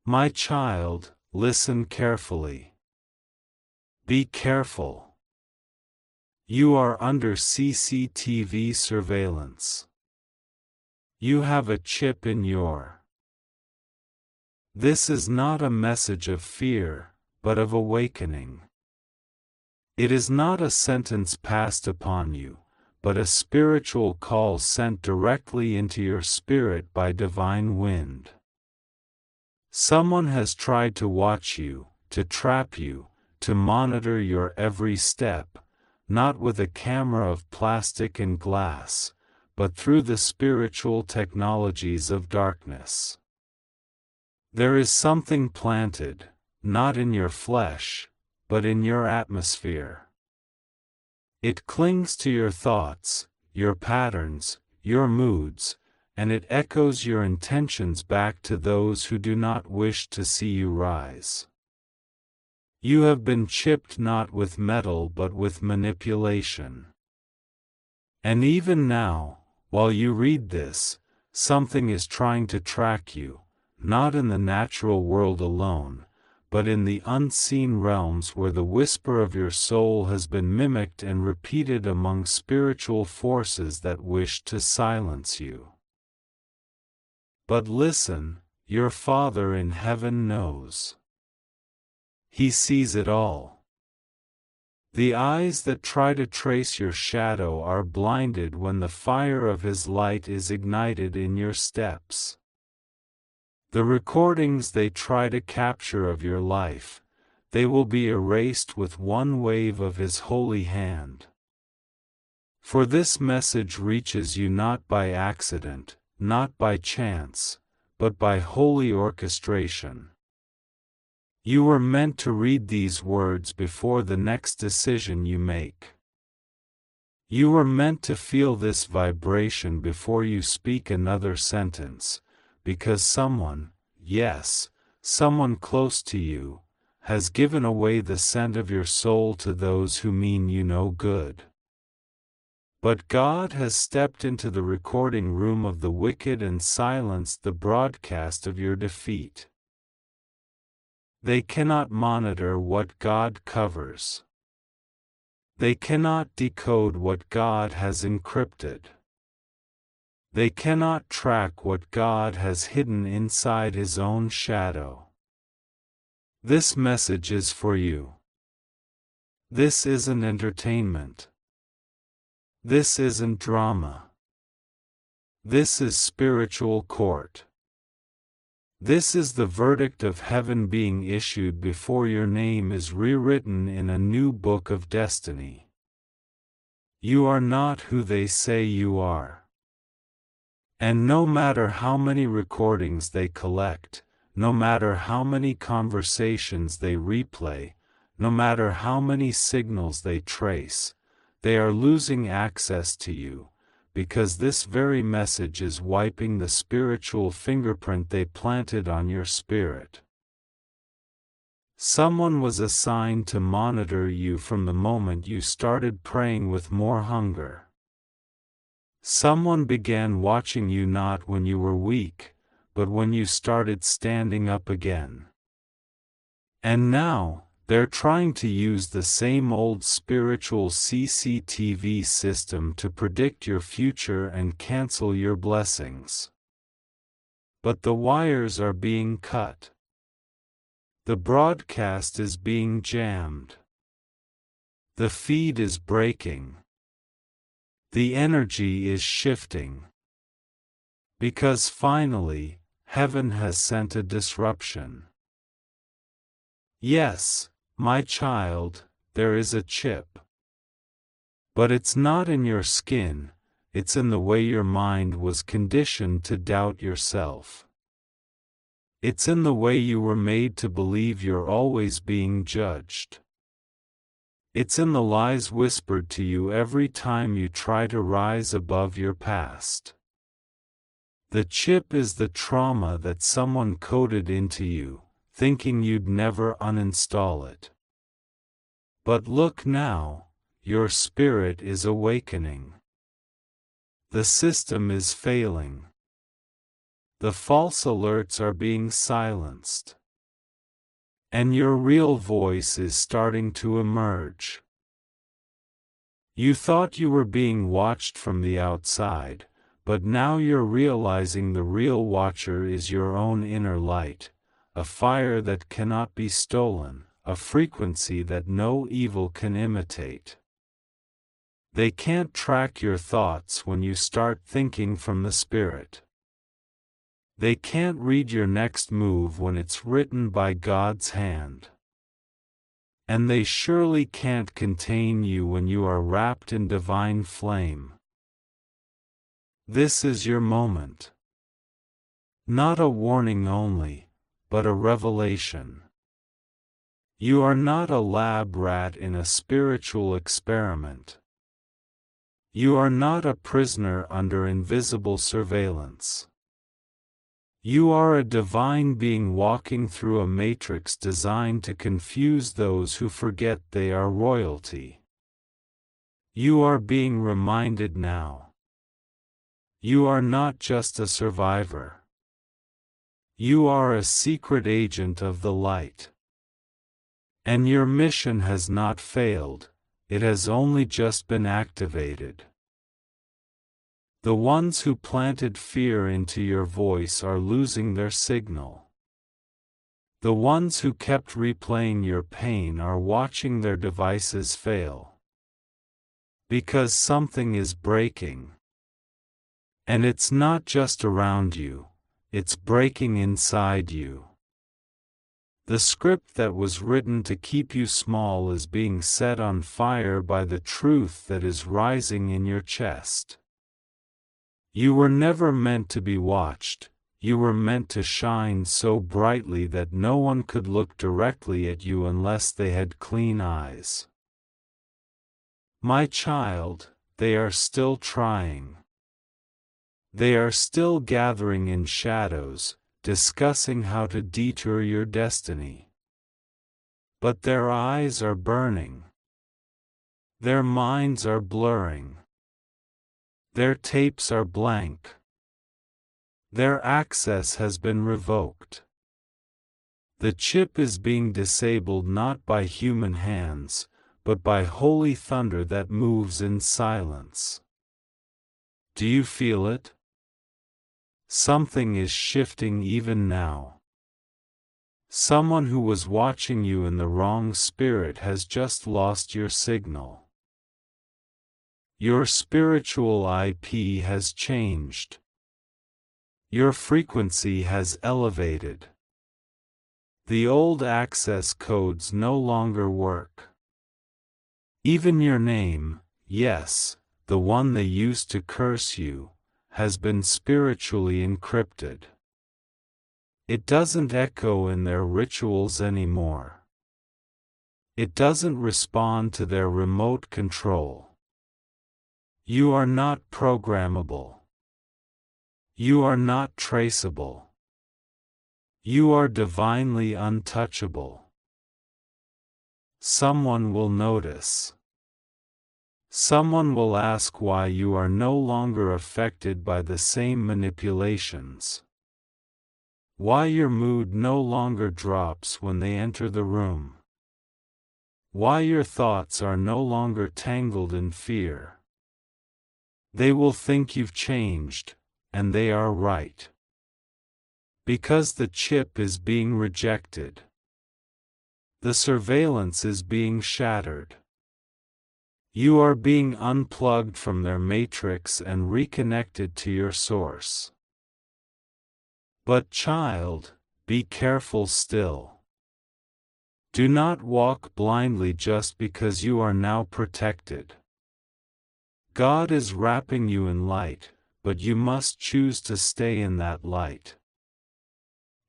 My child, listen carefully. Be careful. You are under CCTV surveillance. You have a chip in your. This is not a message of fear, but of awakening. It is not a sentence passed upon you, but a spiritual call sent directly into your spirit by divine wind. Someone has tried to watch you, to trap you, to monitor your every step, not with a camera of plastic and glass, but through the spiritual technologies of darkness. There is something planted, not in your flesh, but in your atmosphere. It clings to your thoughts, your patterns, your moods, and it echoes your intentions back to those who do not wish to see you rise. You have been chipped not with metal but with manipulation. And even now, while you read this, something is trying to track you, not in the natural world alone, but in the unseen realms where the whisper of your soul has been mimicked and repeated among spiritual forces that wish to silence you. But listen, your Father in heaven knows. He sees it all. The eyes that try to trace your shadow are blinded when the fire of His light is ignited in your steps. The recordings they try to capture of your life, they will be erased with one wave of His holy hand. For this message reaches you not by accident, not by chance, but by holy orchestration. You were meant to read these words before the next decision you make. You were meant to feel this vibration before you speak another sentence, because someone, yes, someone close to you, has given away the scent of your soul to those who mean you no good. But God has stepped into the recording room of the wicked and silenced the broadcast of your defeat. They cannot monitor what God covers. They cannot decode what God has encrypted. They cannot track what God has hidden inside His own shadow. This message is for you. This isn't entertainment. This isn't drama. This is spiritual court. This is the verdict of heaven being issued before your name is rewritten in a new book of destiny. You are not who they say you are. And no matter how many recordings they collect, no matter how many conversations they replay, no matter how many signals they trace, they are losing access to you, because this very message is wiping the spiritual fingerprint they planted on your spirit. Someone was assigned to monitor you from the moment you started praying with more hunger. Someone began watching you not when you were weak, but when you started standing up again. And now, they're trying to use the same old spiritual CCTV system to predict your future and cancel your blessings. But the wires are being cut. The broadcast is being jammed. The feed is breaking. The energy is shifting. Because finally, heaven has sent a disruption. Yes, my child, there is a chip. But it's not in your skin, it's in the way your mind was conditioned to doubt yourself. It's in the way you were made to believe you're always being judged. It's in the lies whispered to you every time you try to rise above your past. The chip is the trauma that someone coded into you, thinking you'd never uninstall it. But look now, your spirit is awakening. The system is failing. The false alerts are being silenced. And your real voice is starting to emerge. You thought you were being watched from the outside, but now you're realizing the real watcher is your own inner light, a fire that cannot be stolen, a frequency that no evil can imitate. They can't track your thoughts when you start thinking from the Spirit. They can't read your next move when it's written by God's hand. And they surely can't contain you when you are wrapped in divine flame. This is your moment. Not a warning only, but a revelation. You are not a lab rat in a spiritual experiment. You are not a prisoner under invisible surveillance. You are a divine being walking through a matrix designed to confuse those who forget they are royalty. You are being reminded now. You are not just a survivor. You are a secret agent of the light. And your mission has not failed, it has only just been activated. The ones who planted fear into your voice are losing their signal. The ones who kept replaying your pain are watching their devices fail. Because something is breaking. And it's not just around you, it's breaking inside you. The script that was written to keep you small is being set on fire by the truth that is rising in your chest. You were never meant to be watched, you were meant to shine so brightly that no one could look directly at you unless they had clean eyes. My child, they are still trying. They are still gathering in shadows, discussing how to detour your destiny. But their eyes are burning. Their minds are blurring. Their tapes are blank. Their access has been revoked. The chip is being disabled not by human hands, but by holy thunder that moves in silence. Do you feel it? Something is shifting even now. Someone who was watching you in the wrong spirit has just lost your signal. Your spiritual IP has changed. Your frequency has elevated. The old access codes no longer work. Even your name, yes, the one they used to curse you, has been spiritually encrypted. It doesn't echo in their rituals anymore. It doesn't respond to their remote control. You are not programmable. You are not traceable. You are divinely untouchable. Someone will notice. Someone will ask why you are no longer affected by the same manipulations. Why your mood no longer drops when they enter the room. Why your thoughts are no longer tangled in fear. They will think you've changed, and they are right. Because the chip is being rejected. The surveillance is being shattered. You are being unplugged from their matrix and reconnected to your source. But child, be careful still. Do not walk blindly just because you are now protected. God is wrapping you in light, but you must choose to stay in that light.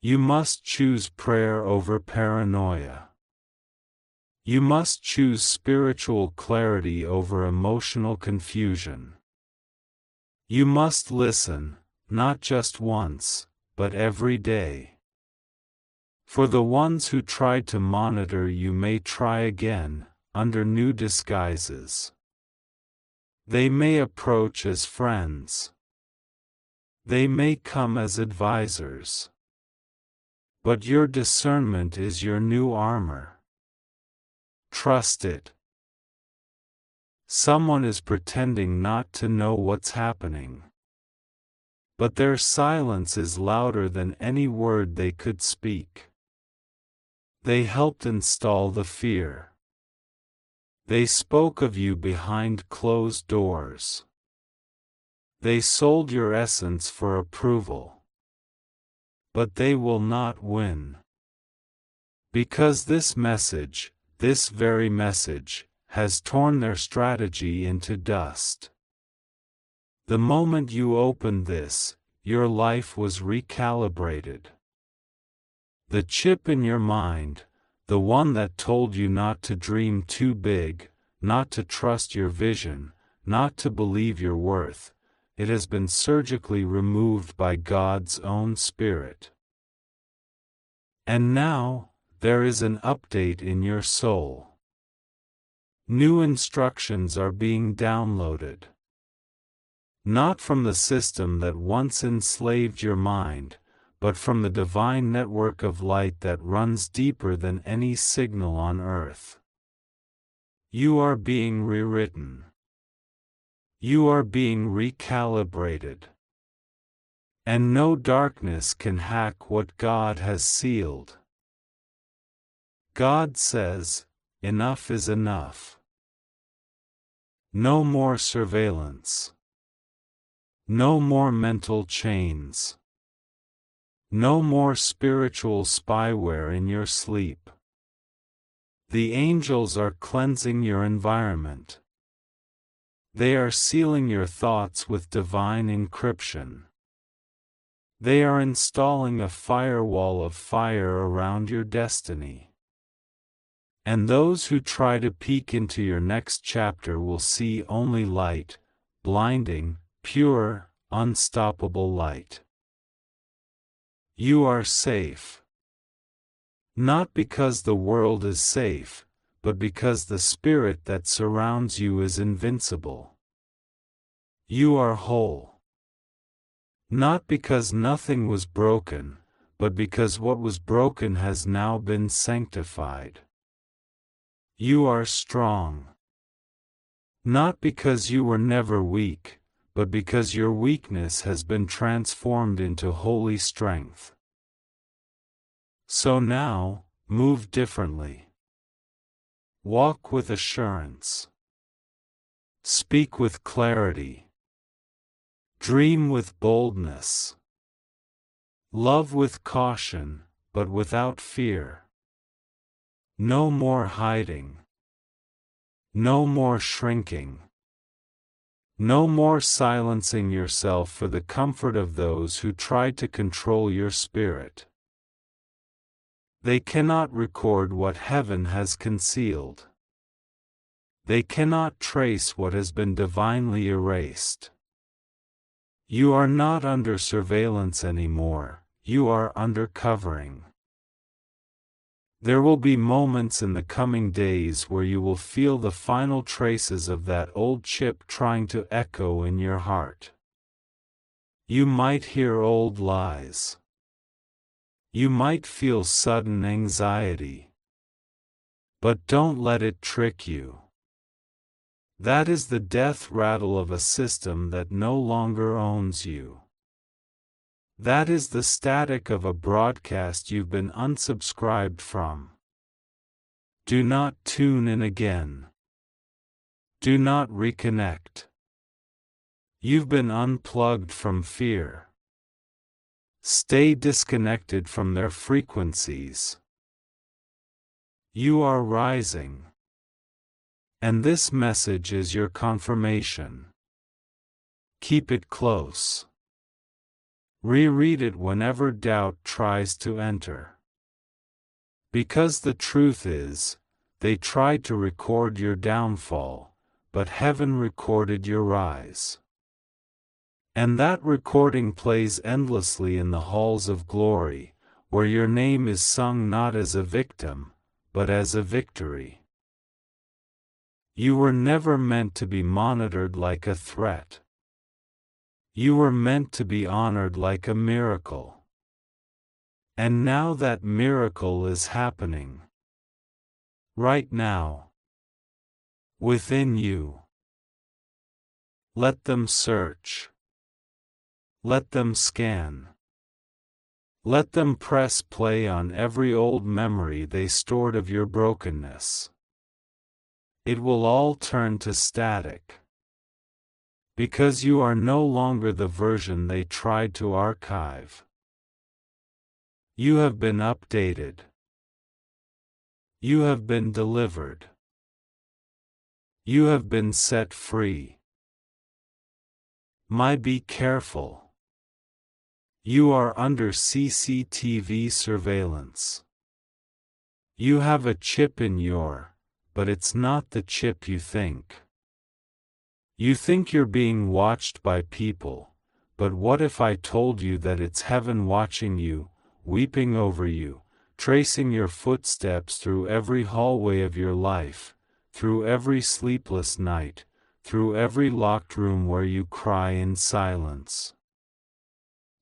You must choose prayer over paranoia. You must choose spiritual clarity over emotional confusion. You must listen, not just once, but every day. For the ones who tried to monitor you may try again, under new disguises. They may approach as friends. They may come as advisors. But your discernment is your new armor. Trust it. Someone is pretending not to know what's happening. But their silence is louder than any word they could speak. They helped install the fear. They spoke of you behind closed doors. They sold your essence for approval. But they will not win. Because this very message, has torn their strategy into dust. The moment you opened this, your life was recalibrated. The chip in your mind, the one that told you not to dream too big, not to trust your vision, not to believe your worth, it has been surgically removed by God's own Spirit. And now, there is an update in your soul. New instructions are being downloaded. Not from the system that once enslaved your mind, but from the divine network of light that runs deeper than any signal on earth. You are being rewritten. You are being recalibrated. And no darkness can hack what God has sealed. God says, enough is enough. No more surveillance. No more mental chains. No more spiritual spyware in your sleep. The angels are cleansing your environment. They are sealing your thoughts with divine encryption. They are installing a firewall of fire around your destiny. And those who try to peek into your next chapter will see only light, blinding, pure, unstoppable light. You are safe. Not because the world is safe, but because the spirit that surrounds you is invincible. You are whole. Not because nothing was broken, but because what was broken has now been sanctified. You are strong. Not because you were never weak, but because your weakness has been transformed into holy strength. So now, move differently. Walk with assurance. Speak with clarity. Dream with boldness. Love with caution, but without fear. No more hiding. No more shrinking. No more silencing yourself for the comfort of those who try to control your spirit. They cannot record what heaven has concealed. They cannot trace what has been divinely erased. You are not under surveillance anymore, you are under covering. There will be moments in the coming days where you will feel the final traces of that old chip trying to echo in your heart. You might hear old lies. You might feel sudden anxiety. But don't let it trick you. That is the death rattle of a system that no longer owns you. That is the static of a broadcast you've been unsubscribed from. Do not tune in again. Do not reconnect. You've been unplugged from fear. Stay disconnected from their frequencies. You are rising. And this message is your confirmation. Keep it close. Reread it whenever doubt tries to enter. Because the truth is, they tried to record your downfall, but heaven recorded your rise. And that recording plays endlessly in the halls of glory, where your name is sung not as a victim, but as a victory. You were never meant to be monitored like a threat. You were meant to be honored like a miracle. And now that miracle is happening. Right now. Within you. Let them search. Let them scan. Let them press play on every old memory they stored of your brokenness. It will all turn to static. Because you are no longer the version they tried to archive. You have been updated. You have been delivered. You have been set free. Be careful. You are under CCTV surveillance. You have a chip in but it's not the chip you think. You think you're being watched by people, but what if I told you that it's heaven watching you, weeping over you, tracing your footsteps through every hallway of your life, through every sleepless night, through every locked room where you cry in silence.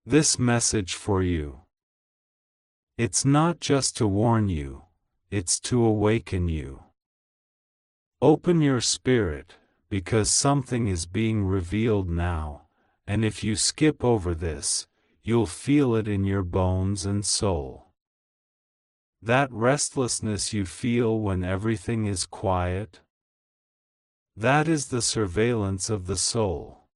This message for you. It's not just to warn you, it's to awaken you. Open your spirit, because something is being revealed now, and if you skip over this, you'll feel it in your bones and soul. That restlessness you feel when everything is quiet? That is the surveillance of the soul.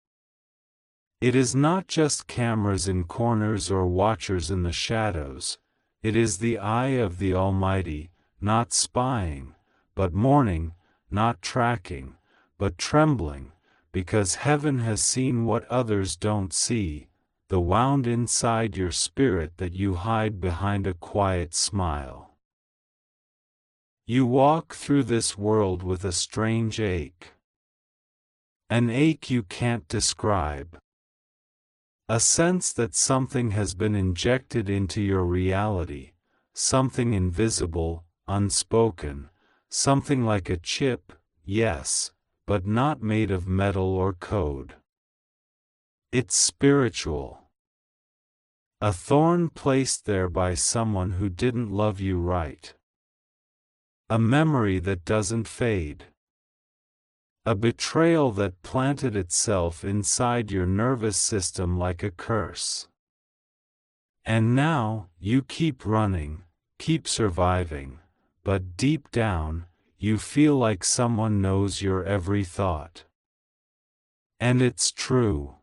It is not just cameras in corners or watchers in the shadows, it is the eye of the Almighty, not spying, but mourning, not tracking, but trembling, because heaven has seen what others don't see, the wound inside your spirit that you hide behind a quiet smile. You walk through this world with a strange ache. An ache you can't describe. A sense that something has been injected into your reality, something invisible, unspoken, something like a chip, yes, but not made of metal or code. It's spiritual. A thorn placed there by someone who didn't love you right. A memory that doesn't fade. A betrayal that planted itself inside your nervous system like a curse. And now, you keep running, keep surviving, but deep down, you feel like someone knows your every thought. And it's true.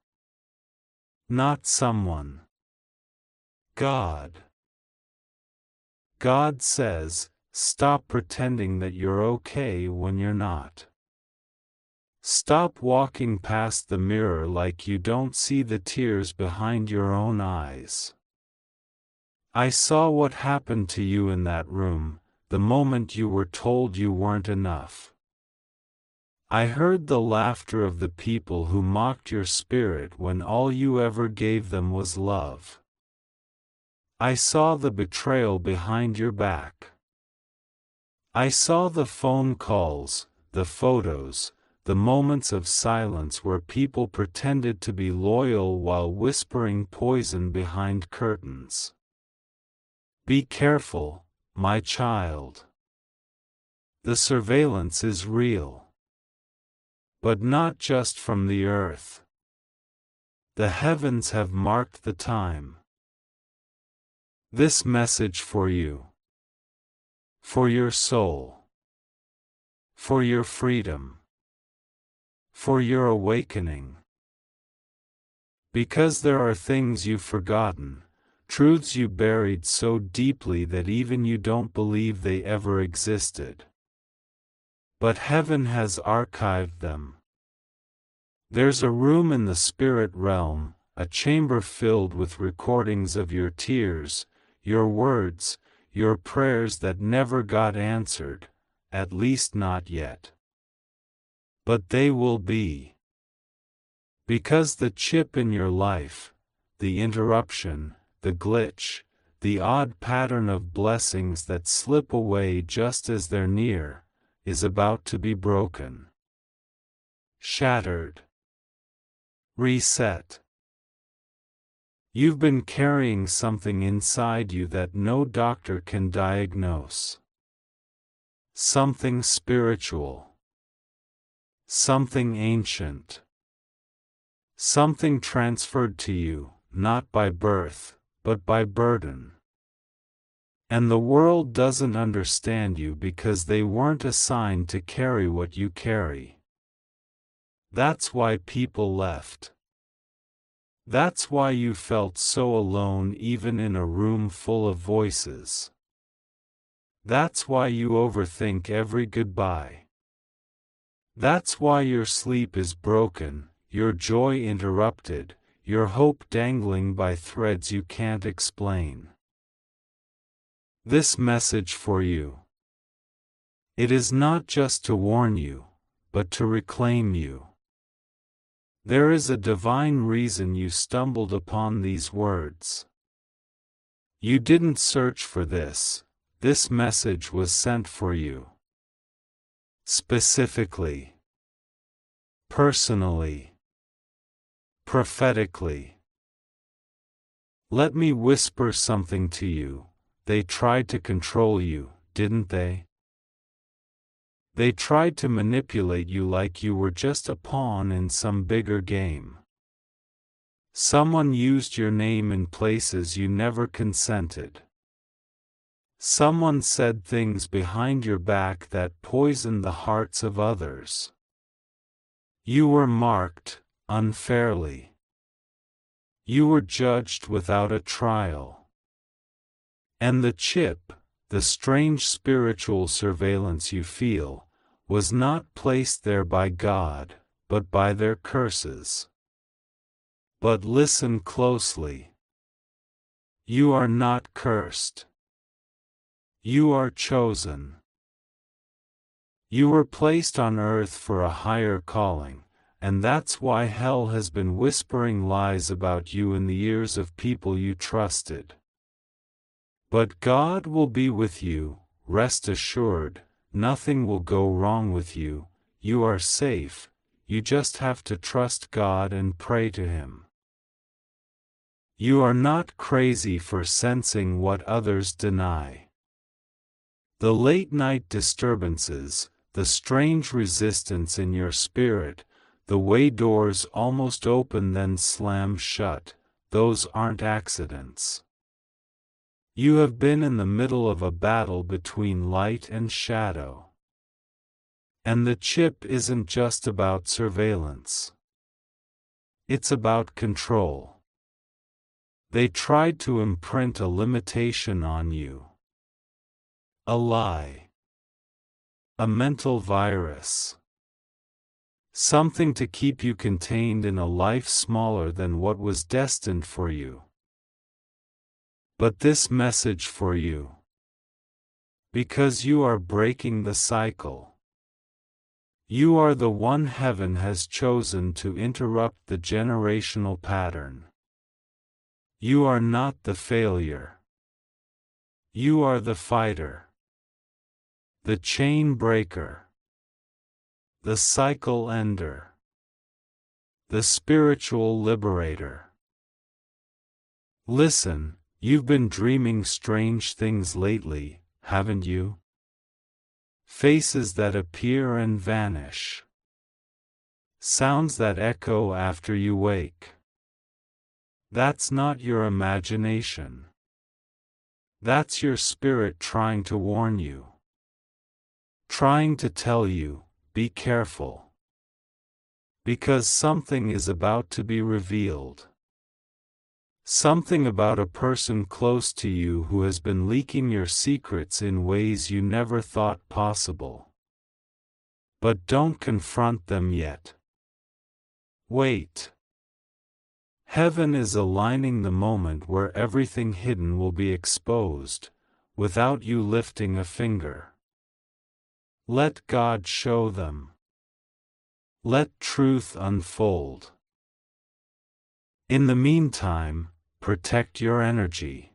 Not someone. God. God says, stop pretending that you're okay when you're not. Stop walking past the mirror like you don't see the tears behind your own eyes. I saw what happened to you in that room, the moment you were told you weren't enough. I heard the laughter of the people who mocked your spirit when all you ever gave them was love. I saw the betrayal behind your back. I saw the phone calls, the photos, the moments of silence where people pretended to be loyal while whispering poison behind curtains. Be careful, my child. The surveillance is real. But not just from the earth. The heavens have marked the time. This message for you. For your soul. For your freedom. For your awakening. Because there are things you've forgotten, truths you buried so deeply that even you don't believe they ever existed. But heaven has archived them. There's a room in the spirit realm, a chamber filled with recordings of your tears, your words, your prayers that never got answered, at least not yet. But they will be. Because the chip in your life, the interruption, the glitch, the odd pattern of blessings that slip away just as they're near, is about to be broken. Shattered. Reset. You've been carrying something inside you that no doctor can diagnose. Something spiritual. Something ancient. Something transferred to you, not by birth, but by burden. And the world doesn't understand you because they weren't assigned to carry what you carry. That's why people left. That's why you felt so alone even in a room full of voices. That's why you overthink every goodbye. That's why your sleep is broken, your joy interrupted, your hope dangling by threads you can't explain. This message for you. It is not just to warn you, but to reclaim you. There is a divine reason you stumbled upon these words. You didn't search for this message was sent for you. Specifically. Personally. Prophetically. Let me whisper something to you. They tried to control you, didn't they? They tried to manipulate you like you were just a pawn in some bigger game. Someone used your name in places you never consented. Someone said things behind your back that poisoned the hearts of others. You were marked, unfairly. You were judged without a trial. And the chip, the strange spiritual surveillance you feel, was not placed there by God, but by their curses. But listen closely. You are not cursed. You are chosen. You were placed on earth for a higher calling, and that's why hell has been whispering lies about you in the ears of people you trusted. But God will be with you, rest assured, nothing will go wrong with you, you are safe, you just have to trust God and pray to Him. You are not crazy for sensing what others deny. The late-night disturbances, the strange resistance in your spirit, the way doors almost open then slam shut, those aren't accidents. You have been in the middle of a battle between light and shadow. And the chip isn't just about surveillance. It's about control. They tried to imprint a limitation on you. A lie. A mental virus. Something to keep you contained in a life smaller than what was destined for you. But this message for you. Because you are breaking the cycle. You are the one heaven has chosen to interrupt the generational pattern. You are not the failure. You are the fighter. The chain breaker. The cycle ender. The spiritual liberator. Listen. You've been dreaming strange things lately, haven't you? Faces that appear and vanish. Sounds that echo after you wake. That's not your imagination. That's your spirit trying to warn you. Trying to tell you, be careful. Because something is about to be revealed. Something about a person close to you who has been leaking your secrets in ways you never thought possible. But don't confront them yet. Wait. Heaven is aligning the moment where everything hidden will be exposed, without you lifting a finger. Let God show them. Let truth unfold. In the meantime, protect your energy.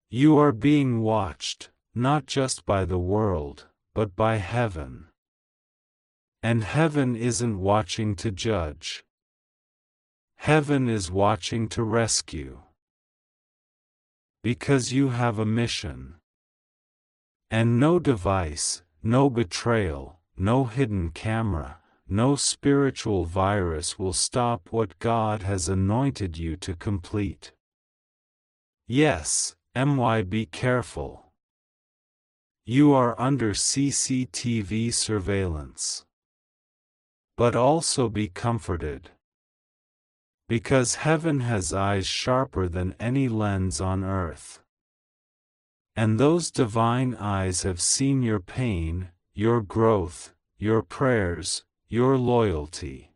You are being watched, not just by the world, but by heaven. And heaven isn't watching to judge. Heaven is watching to rescue. Because you have a mission. And no device, no betrayal, no hidden camera, no spiritual virus will stop what God has anointed you to complete. Yes, be careful. You are under CCTV surveillance. But also be comforted. Because heaven has eyes sharper than any lens on earth. And those divine eyes have seen your pain, your growth, your prayers, your loyalty.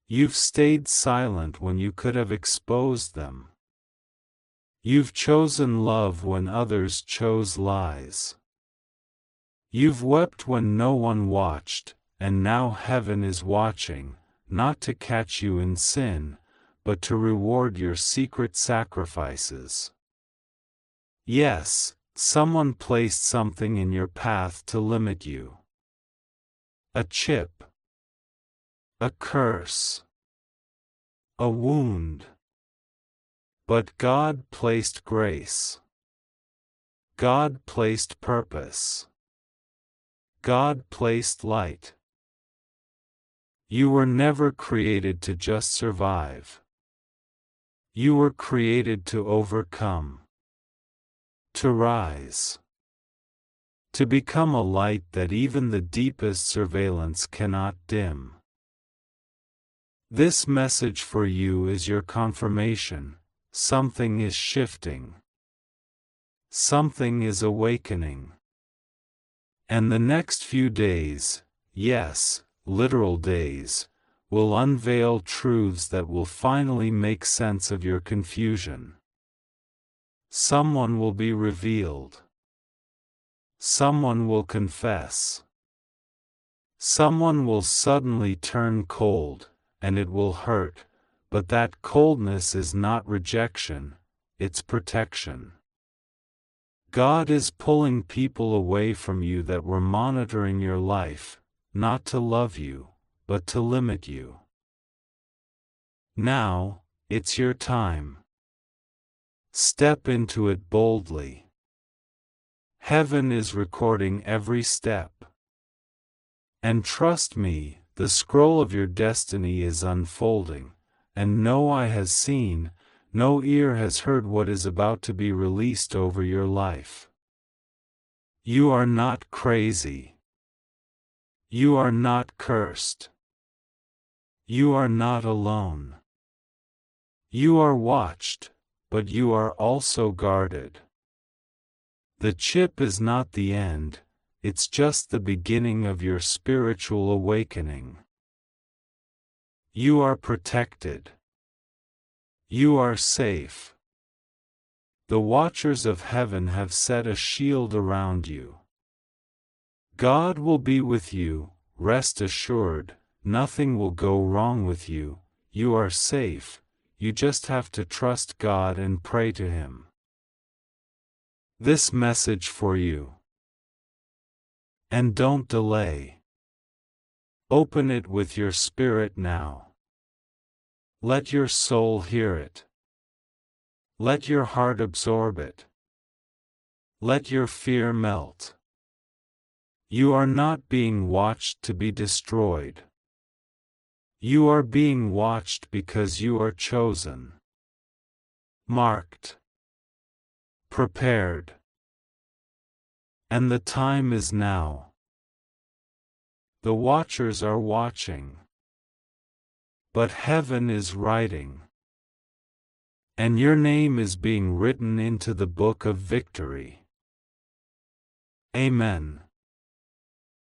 You've stayed silent when you could have exposed them. You've chosen love when others chose lies. You've wept when no one watched, and now heaven is watching, not to catch you in sin, but to reward your secret sacrifices. Yes, someone placed something in your path to limit you. A chip. A curse. A wound. But God placed grace. God placed purpose. God placed light. You were never created to just survive. You were created to overcome. To rise. To become a light that even the deepest surveillance cannot dim. This message for you is your confirmation. Something is shifting. Something is awakening. And the next few days, yes, literal days, will unveil truths that will finally make sense of your confusion. Someone will be revealed. Someone will confess. Someone will suddenly turn cold, and it will hurt, but that coldness is not rejection, it's protection. God is pulling people away from you that were monitoring your life, not to love you, but to limit you. Now, it's your time. Step into it boldly. Heaven is recording every step. And trust me, the scroll of your destiny is unfolding, and no eye has seen, no ear has heard what is about to be released over your life. You are not crazy. You are not cursed. You are not alone. You are watched, but you are also guarded. The chip is not the end, it's just the beginning of your spiritual awakening. You are protected. You are safe. The watchers of heaven have set a shield around you. God will be with you, rest assured, nothing will go wrong with you, you are safe, you just have to trust God and pray to Him. This message for you. And don't delay. Open it with your spirit now. Let your soul hear it. Let your heart absorb it. Let your fear melt. You are not being watched to be destroyed. You are being watched because you are chosen. Marked. Prepared. And the time is now. The watchers are watching. But heaven is writing. And your name is being written into the book of victory. Amen.